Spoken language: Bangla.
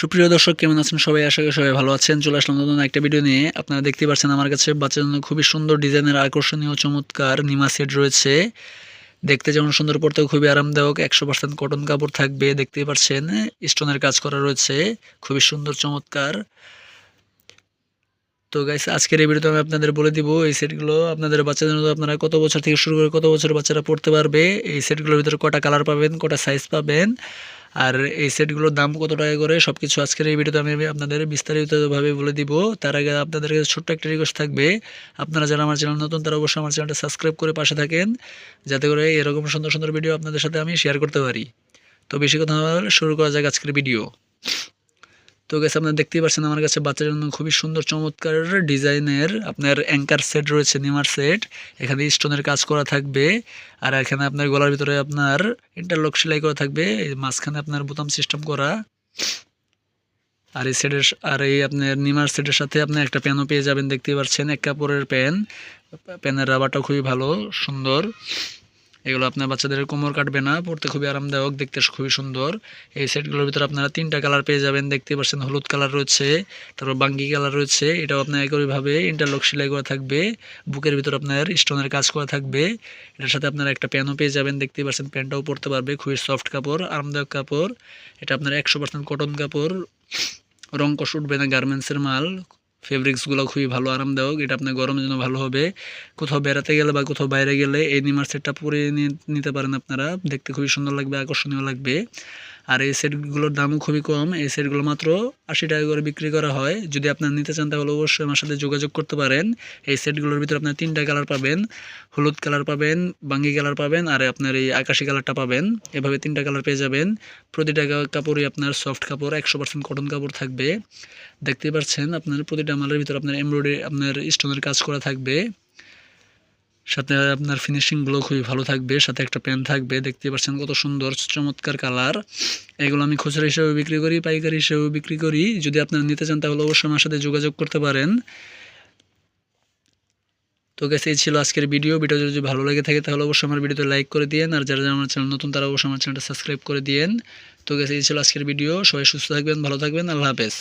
সুপ্রিয় দর্শক, কেমন আছেন সবাই? আশা করি সবাই ভালো আছেন। চলে আসলাম নতুন একটা ভিডিও নিয়ে। আপনারা দেখতে পাচ্ছেন আমার কাছে বাচ্চাদের জন্য খুবই সুন্দর ডিজাইনের আকর্ষণীয় চমৎকার নিমা সেট রয়েছে। দেখতে যেমন সুন্দর, পড়তেও খুবই আরামদায়ক। 100% কটন কাপড় থাকবে। দেখতেই পাচ্ছেন স্টোনের কাজ করা রয়েছে, খুবই সুন্দর চমৎকার। তো গাইস, আজকের এই ভিডিওতে আমি আপনাদের বলে দিব এই সেটগুলো আপনাদের বাচ্চাদের জন্য আপনারা কত বছর থেকে শুরু করে কত বছর বাচ্চারা পড়তে পারবে। এই সেটগুলোর ভিতরে কটা কালার পাবেন, কটা সাইজ পাবেন, আর এই সেটগুলোর দাম কত টাকা করে, সবকিছু আজকের এই ভিডিওতে আমি আপনাদের বিস্তারিতভাবে বলে দিব। তার আগে আপনাদের কাছে ছোট্ট একটা রিকোয়েস্ট থাকবে, আপনারা যারা আমার চ্যানেল নতুন তারা অবশ্যই আমার চ্যানেলটা সাবস্ক্রাইব করে পাশে থাকেন, যাতে করে এরকম সুন্দর সুন্দর ভিডিও আপনাদের সাথে আমি শেয়ার করতে পারি। তো বেশি কথা না বলে শুরু করা যাক আজকের ভিডিও। তো গেছে আপনারা দেখতেই পাচ্ছেন আমার কাছে বাচ্চাদের জন্য খুবই সুন্দর চমৎকার ডিজাইনের আপনার অ্যাঙ্কার সেট রয়েছে, নিমার সেট। এখানে স্টোনের কাজ করা থাকবে, আর এখানে আপনার গলার ভিতরে আপনার ইন্টারলক সেলাই করা থাকবে, এই মাঝখানে আপনার বোতাম সিস্টেম করা। আর এই সেটের এই আপনার নিমার সেটের সাথে আপনি একটা প্যানও পেয়ে যাবেন। দেখতেই পাচ্ছেন এক কাপড়ের প্যান, প্যানের রাবারটাও খুবই ভালো সুন্দর। এগুলো আপনার বাচ্চাদের কোমর কাটবে না, পড়তে খুবই আরামদায়ক, দেখতে খুবই সুন্দর। এই সেটগুলোর ভিতরে আপনারা 3টা কালার পেয়ে যাবেন। দেখতে পাচ্ছেন হলুদ কালার রয়েছে, তারপর বাঙ্গি কালার রয়েছে। এটাও আপনার একইভাবে ইন্টারলক সেলাই করা থাকবে, বুকের ভিতর আপনার স্টোনের কাজ করা থাকবে। এটার সাথে আপনারা একটা প্যানও পেয়ে যাবেন। দেখতেই পাচ্ছেন প্যান্টটাও পরতে পারবে, খুবই সফট কাপড়, আরামদায়ক কাপড়। এটা আপনার 100% কটন কাপড়, রং কষ উঠবে না, গার্মেন্টসের মাল। ফেব্রিক্সগুলো খুবই ভালো, আরামদায়ক। এটা আপনার গরমের জন্য ভালো হবে। কোথাও বেড়াতে গেলে বা কোথাও বাইরে গেলে এই নিমার সেটটা পরে নিতে পারেন আপনারা, দেখতে খুবই সুন্দর লাগবে, আকর্ষণীয় লাগবে। আর এই সেটগুলোর দামও খুবই কম। এই সেটগুলো মাত্র 80 টাকা করে বিক্রি করা হয়। যদি আপনার নিতে চান তাহলে অবশ্যই আমার সাথে যোগাযোগ করতে পারেন। এই সেটগুলোর ভিতরে আপনার 3টা কালার পাবেন, হলুদ কালার পাবেন, বাঙ্গি কালার পাবেন, আর আপনার এই আকাশি কালারটা পাবেন। এভাবে 3টা কালার পেয়ে যাবেন। প্রতিটা কাপড়ই আপনার সফট কাপড়, 100% কটন কাপড় থাকবে। দেখতে পাচ্ছেন আপনার প্রতিটা মালের ভিতরে আপনার এমব্রয়ডারি আপনার স্টোনের কাজ করা থাকবে, সাথে আপনার ফিনিশিংগুলো খুবই ভালো থাকবে, সাথে একটা প্যান থাকবে। দেখতে পাচ্ছেন কত সুন্দর চমৎকার কালার। এগুলো আমি খুচরা হিসেবে বিক্রি করি, পাইকারি হিসেবেও বিক্রি করি। যদি আপনারা নিতে চান তাহলে অবশ্যই আমার সাথে যোগাযোগ করতে পারেন। তো গাইস, এই ছিল আজকের ভিডিও। যদি ভালো লেগে থাকে তাহলে অবশ্যই আমার ভিডিওতে লাইক করে দিয়েন, আর যারা যারা আমার চ্যানেল নতুন তারা অবশ্যই আমার চ্যানেলটা সাবস্ক্রাইব করে দিয়েন। তো গাইস, এই ছিল আজকের ভিডিও। সবাই সুস্থ থাকবেন, ভালো থাকবেন, আল্লাহ হাফেজ।